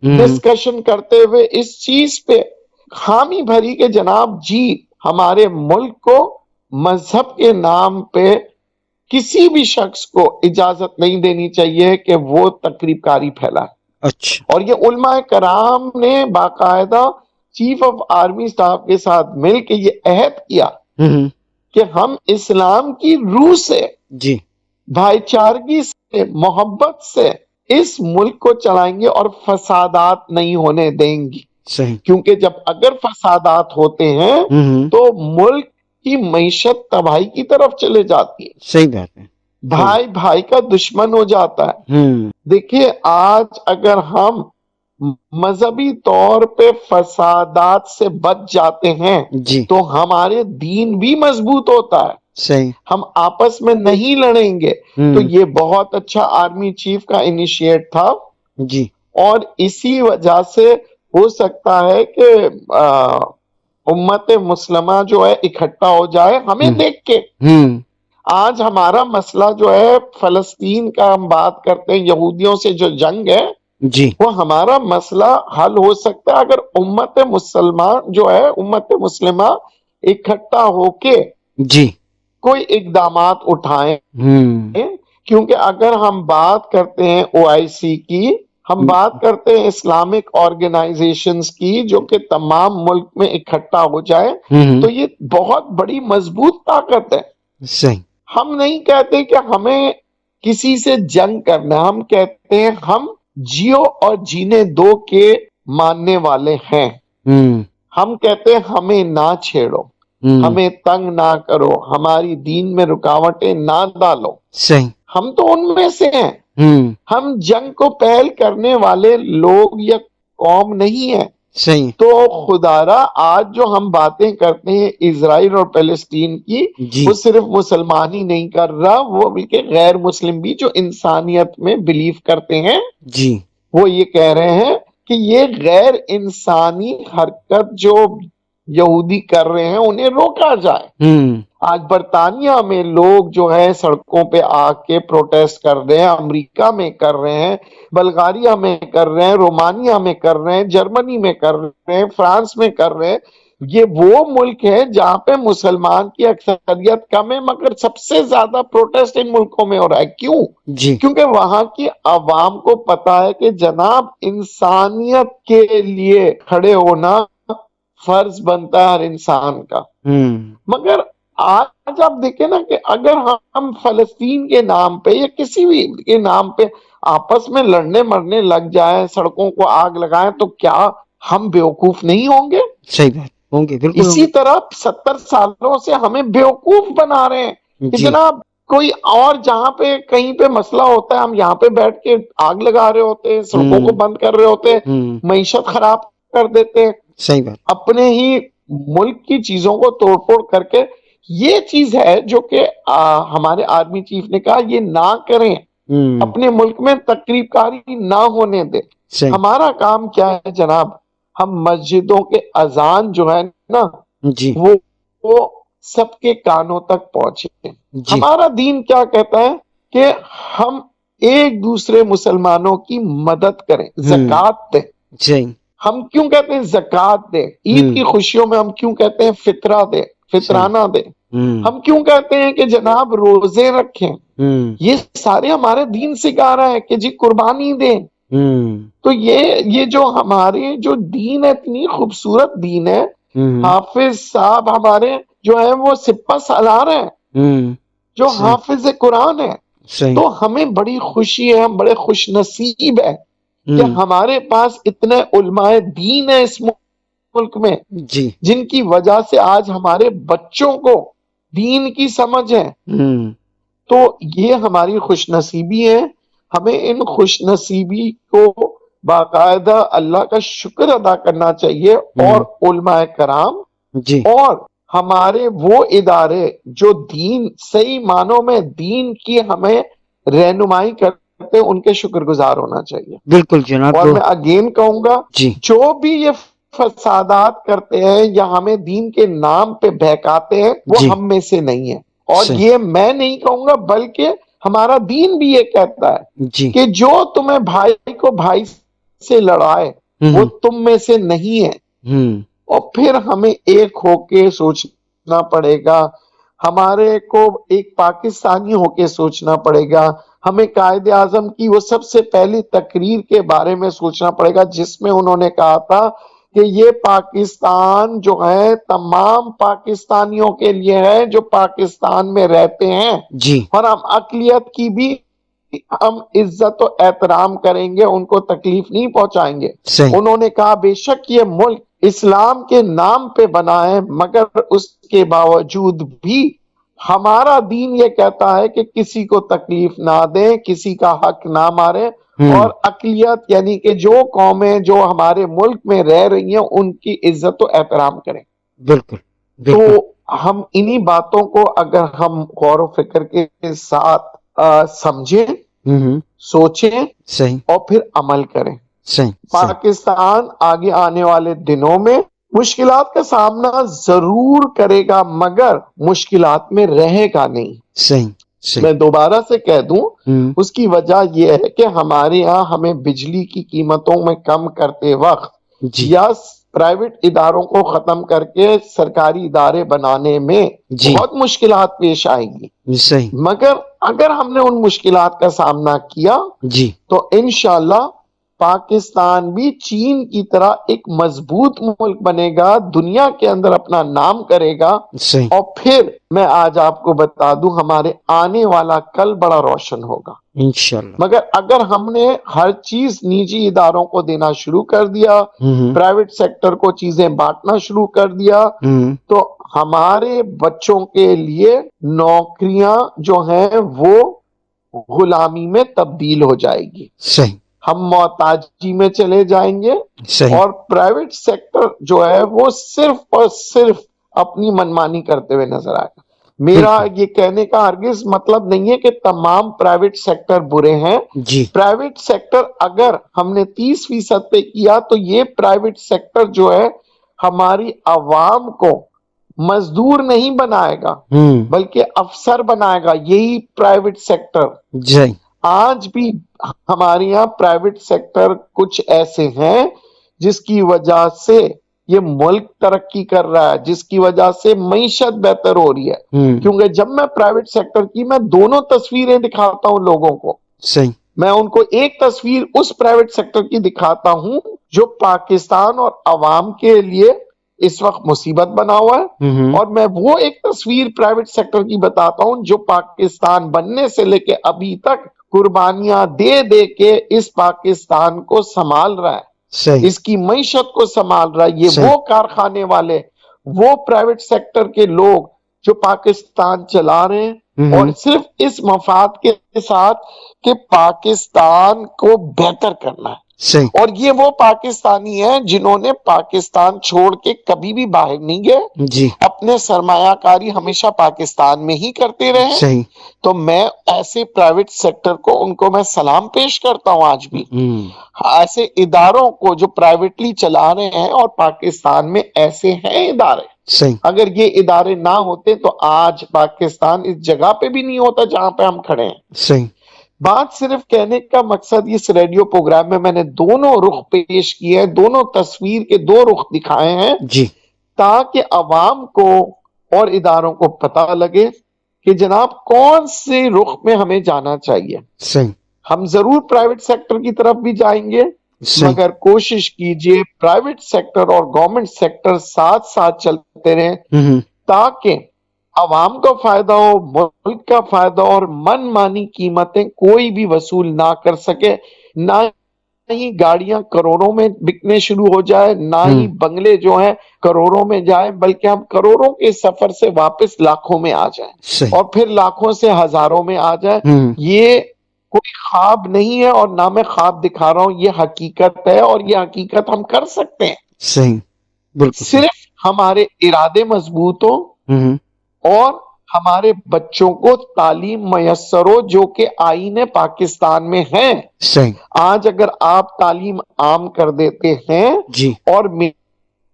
Discussion کرتے ہوئے اس چیز پہ خامی بھری کہ جناب جی ہمارے ملک کو مذہب کے نام پہ کسی بھی شخص کو اجازت نہیں دینی چاہیے کہ وہ تقریب کاری پھیلائے. اچھا. اور یہ علماء کرام نے باقاعدہ چیف آف آرمی سٹاف کے ساتھ مل کے یہ عہد کیا کہ ہم اسلام کی روح سے جی بھائی چارگی سے محبت سے اس ملک کو چلائیں گے اور فسادات نہیں ہونے دیں گے. صحیح. کیونکہ جب اگر فسادات ہوتے ہیں تو ملک کی معیشت تباہی کی طرف چلے جاتی ہے. صحیح بات ہے. بھائی بھائی کا دشمن ہو جاتا ہے. دیکھیے آج اگر ہم مذہبی طور پہ فسادات سے بچ جاتے ہیں جی تو ہمارے دین بھی مضبوط ہوتا ہے. صحیح. ہم آپس میں نہیں لڑیں گے. تو یہ بہت اچھا آرمی چیف کا انیشیٹ تھا جی اور اسی وجہ سے ہو سکتا ہے کہ امت مسلمہ جو ہے اکٹھا ہو جائے ہمیں دیکھ کے. آج ہمارا مسئلہ جو ہے فلسطین کا ہم بات کرتے ہیں یہودیوں سے جو جنگ ہے جی وہ ہمارا مسئلہ حل ہو سکتا ہے اگر امت مسلمان جو ہے امت مسلمہ اکٹھا ہو کے جی کوئی اقدامات اٹھائیں. کیونکہ اگر ہم بات کرتے ہیں او آئی سی کی ہم بات کرتے ہیں اسلامک آرگنائزیشنز کی جو کہ تمام ملک میں اکٹھا ہو جائے تو یہ بہت بڑی مضبوط طاقت ہے. صحیح. ہم نہیں کہتے کہ ہمیں کسی سے جنگ کرنا ہم کہتے ہیں ہم جیو اور جینے دو کے ماننے والے ہیں. ہم کہتے ہیں ہمیں نہ چھیڑو ہمیں تنگ نہ کرو ہماری دین میں رکاوٹیں نہ ڈالو. صحیح. ہم تو ان میں سے ہیں. ہم جنگ کو پہل کرنے والے لوگ یا قوم نہیں ہیں. صحیح. تو خدارا آج جو ہم باتیں کرتے ہیں اسرائیل اور فلسطین کی جی وہ صرف مسلمان ہی نہیں کر رہا وہ بلکہ غیر مسلم بھی جو انسانیت میں بلیو کرتے ہیں جی وہ یہ کہہ رہے ہیں کہ یہ غیر انسانی حرکت جو یہودی کر رہے ہیں انہیں روکا جائے. آج برطانیہ میں لوگ جو ہے سڑکوں پہ آ کے پروٹیسٹ کر رہے ہیں امریکہ میں کر رہے ہیں بلغاریہ میں کر رہے ہیں رومانیہ میں کر رہے ہیں جرمنی میں کر رہے ہیں فرانس میں کر رہے ہیں. یہ وہ ملک ہے جہاں پہ مسلمان کی اکثریت کم ہے مگر سب سے زیادہ پروٹیسٹ ان ملکوں میں ہو رہا ہے. کیوں؟ جی کیونکہ وہاں کی عوام کو پتا ہے کہ جناب انسانیت کے لیے کھڑے ہونا فرض بنتا ہے ہر انسان کا. مگر آج آپ دیکھیں نا کہ اگر ہم فلسطین کے نام پہ یا کسی بھی کے نام پہ آپس میں لڑنے مرنے لگ جائیں سڑکوں کو آگ لگائیں تو کیا ہم بیوقوف نہیں ہوں گے؟ صحیح بات ہوں گے بالکل. اسی طرح 70 سالوں سے ہمیں بیوقوف بنا رہے ہیں کہ جی جناب کوئی اور جہاں پہ کہیں پہ مسئلہ ہوتا ہے ہم یہاں پہ بیٹھ کے آگ لگا رہے ہوتے ہیں سڑکوں کو بند کر رہے ہوتے ہیں معیشت خراب کر دیتے ہیں صحیح بات. اپنے ہی ملک کی چیزوں کو توڑ پھوڑ کر کے. یہ چیز ہے جو کہ ہمارے آرمی چیف نے کہا یہ نہ کریں اپنے ملک میں تقریب کاری نہ ہونے دے. صحیح. ہمارا کام کیا ہے جناب ہم مسجدوں کے اذان جو ہے نا جی وہ سب کے کانوں تک پہنچے. جی ہمارا دین کیا کہتا ہے کہ ہم ایک دوسرے مسلمانوں کی مدد کریں زکوٰۃ دیں. صحیح. ہم کیوں کہتے ہیں زکوٰۃ دیں عید کی خوشیوں میں ہم کیوں کہتے ہیں فطرہ دیں فطرانہ دیں. ہم کیوں کہتے ہیں کہ جناب روزے رکھیں یہ سارے ہمارے دین سکھا رہا ہے کہ جی قربانی دیں. تو یہ جو ہمارے جو دین ہے اتنی خوبصورت دین ہے. حافظ صاحب ہمارے جو ہے وہ سپہ سالار ہیں جو حافظ قرآن ہے. تو ہمیں بڑی خوشی ہے ہم بڑے خوش نصیب ہے کہ ہمارے پاس اتنے علماء دین ہے اس ملک میں جی جن کی وجہ سے آج ہمارے بچوں کو دین کی سمجھ ہے. تو یہ ہماری خوش نصیبی ہے. ہمیں ان خوش نصیبی کو باقاعدہ اللہ کا شکر ادا کرنا چاہیے اور علماء کرام جی اور ہمارے وہ ادارے جو دین صحیح معنوں میں دین کی ہمیں رہنمائی کرتے ان کے شکر گزار ہونا چاہیے. بالکل جناب. اور میں اگین کہوں گا جی جو بھی یہ فسادات کرتے ہیں یا ہمیں دین کے نام پہ بہکاتے ہیں وہ جی ہم میں سے نہیں ہے. اور صحیح. یہ میں نہیں کہوں گا بلکہ ہمارا دین بھی یہ کہتا ہے جی کہ جو تمہیں بھائی کو بھائی سے لڑائے وہ تم میں سے نہیں ہے، اور پھر ہمیں ایک ہو کے سوچنا پڑے گا، ہمارے کو ایک پاکستانی ہو کے سوچنا پڑے گا، ہمیں قائد اعظم کی وہ سب سے پہلی تقریر کے بارے میں سوچنا پڑے گا جس میں انہوں نے کہا تھا کہ یہ پاکستان جو ہے تمام پاکستانیوں کے لیے ہے جو پاکستان میں رہتے ہیں، جی اور ہم اقلیت کی بھی ہم عزت و احترام کریں گے، ان کو تکلیف نہیں پہنچائیں گے۔ صحیح انہوں نے کہا بے شک یہ ملک اسلام کے نام پہ بنا ہے، مگر اس کے باوجود بھی ہمارا دین یہ کہتا ہے کہ کسی کو تکلیف نہ دیں، کسی کا حق نہ مارے، اور اقلیت یعنی کہ جو قومیں جو ہمارے ملک میں رہ رہی ہیں ان کی عزت و احترام کریں۔ بالکل تو بالکل ہم انہی باتوں کو اگر ہم غور و فکر کے ساتھ سمجھیں، سوچیں صحیح اور پھر عمل کریں، صحیح پاکستان آگے آنے والے دنوں میں مشکلات کا سامنا ضرور کرے گا مگر مشکلات میں رہے گا نہیں۔ صحیح صحیح میں دوبارہ سے کہہ دوں، اس کی وجہ یہ ہے کہ ہمارے ہاں ہمیں بجلی کی قیمتوں میں کم کرتے وقت جی یا پرائیویٹ اداروں کو ختم کر کے سرکاری ادارے بنانے میں جی بہت مشکلات پیش آئے گی، صحیح مگر اگر ہم نے ان مشکلات کا سامنا کیا جی تو انشاءاللہ پاکستان بھی چین کی طرح ایک مضبوط ملک بنے گا، دنیا کے اندر اپنا نام کرے گا، صحیح اور پھر میں آج آپ کو بتا دوں ہمارے آنے والا کل بڑا روشن ہوگا۔ انشاءاللہ مگر اگر ہم نے ہر چیز نجی اداروں کو دینا شروع کر دیا، پرائیویٹ سیکٹر کو چیزیں بانٹنا شروع کر دیا، تو ہمارے بچوں کے لیے نوکریاں جو ہیں وہ غلامی میں تبدیل ہو جائے گی، صحیح ہم محتاجی میں چلے جائیں گے، صحیح اور پرائیویٹ سیکٹر جو ہے وہ صرف اور صرف اپنی منمانی کرتے ہوئے نظر آئے گا۔ میرا یہ کہنے کا ہرگز مطلب نہیں ہے کہ تمام پرائیویٹ سیکٹر برے ہیں، جی پرائیویٹ سیکٹر اگر ہم نے 30% پہ کیا تو یہ پرائیویٹ سیکٹر جو ہے ہماری عوام کو مزدور نہیں بنائے گا بلکہ افسر بنائے گا، یہی پرائیویٹ سیکٹر۔ جی آج بھی ہمارے یہاں پرائیویٹ سیکٹر کچھ ایسے ہیں جس کی وجہ سے یہ ملک ترقی کر رہا ہے، جس کی وجہ سے معیشت بہتر ہو رہی ہے، کیونکہ جب میں پرائیویٹ سیکٹر کی میں دونوں تصویریں دکھاتا ہوں لوگوں کو، صحیح میں ان کو ایک تصویر اس پرائیویٹ سیکٹر کی دکھاتا ہوں جو پاکستان اور عوام کے لیے اس وقت مصیبت بنا ہوا ہے، اور میں وہ ایک تصویر پرائیویٹ سیکٹر کی بتاتا ہوں جو پاکستان بننے سے لے کے ابھی تک قربانیاں دے دے کے اس پاکستان کو سنبھال رہا ہے، صحیح اس کی معیشت کو سنبھال رہا ہے۔ یہ صحیح وہ کارخانے والے، وہ پرائیویٹ سیکٹر کے لوگ جو پاکستان چلا رہے ہیں، اور صرف اس مفاد کے ساتھ کہ پاکستان کو بہتر کرنا ہے۔ صحیح اور یہ وہ پاکستانی ہیں جنہوں نے پاکستان چھوڑ کے کبھی بھی باہر نہیں گئے، جی اپنے سرمایہ کاری ہمیشہ پاکستان میں ہی کرتے رہے۔ صحیح تو میں ایسے پرائیویٹ سیکٹر کو ان کو میں سلام پیش کرتا ہوں آج بھی، ایسے اداروں کو جو پرائیویٹلی چلا رہے ہیں، اور پاکستان میں ایسے ہیں ادارے، صحیح اگر یہ ادارے نہ ہوتے تو آج پاکستان اس جگہ پہ بھی نہیں ہوتا جہاں پہ ہم کھڑے ہیں۔ صحیح بات صرف کہنے کا مقصد اس ریڈیو پروگرام میں نے دونوں رخ پیش کیے ہیں، دونوں تصویر کے دو رخ دکھائے ہیں، جی تاکہ عوام کو اور اداروں کو پتہ لگے کہ جناب کون سے رخ میں ہمیں جانا چاہیے۔ صحیح ہم ضرور پرائیویٹ سیکٹر کی طرف بھی جائیں گے، صحیح مگر کوشش کیجئے پرائیویٹ سیکٹر اور گورنمنٹ سیکٹر ساتھ ساتھ چلتے رہیں، تاکہ عوام کا فائدہ ہو، ملک کا فائدہ ہو، اور من مانی قیمتیں کوئی بھی وصول نہ کر سکے، نہ ہی گاڑیاں کروڑوں میں بکنے شروع ہو جائے، نہ ہی بنگلے جو ہیں کروڑوں میں جائیں، بلکہ ہم کروڑوں کے سفر سے واپس لاکھوں میں آ جائیں، صحیح اور پھر لاکھوں سے ہزاروں میں آ جائیں۔ یہ کوئی خواب نہیں ہے، اور نہ میں خواب دکھا رہا ہوں، یہ حقیقت ہے، اور یہ حقیقت ہم کر سکتے ہیں، صحیح بالکل صحیح صرف ہمارے ارادے مضبوط ہوں اور ہمارے بچوں کو تعلیم میسر ہو جو کہ آئین پاکستان میں ہے۔ صحیح آج اگر آپ تعلیم عام کر دیتے ہیں جی اور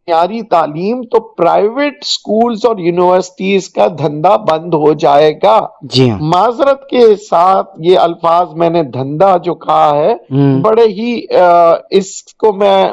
معیاری تعلیم تو پرائیویٹ سکولز اور یونیورسٹیز کا دھندا بند ہو جائے گا. جی ہاں. معذرت کے ساتھ یہ الفاظ میں نے دھندا جو کہا ہے بڑے ہی اس کو میں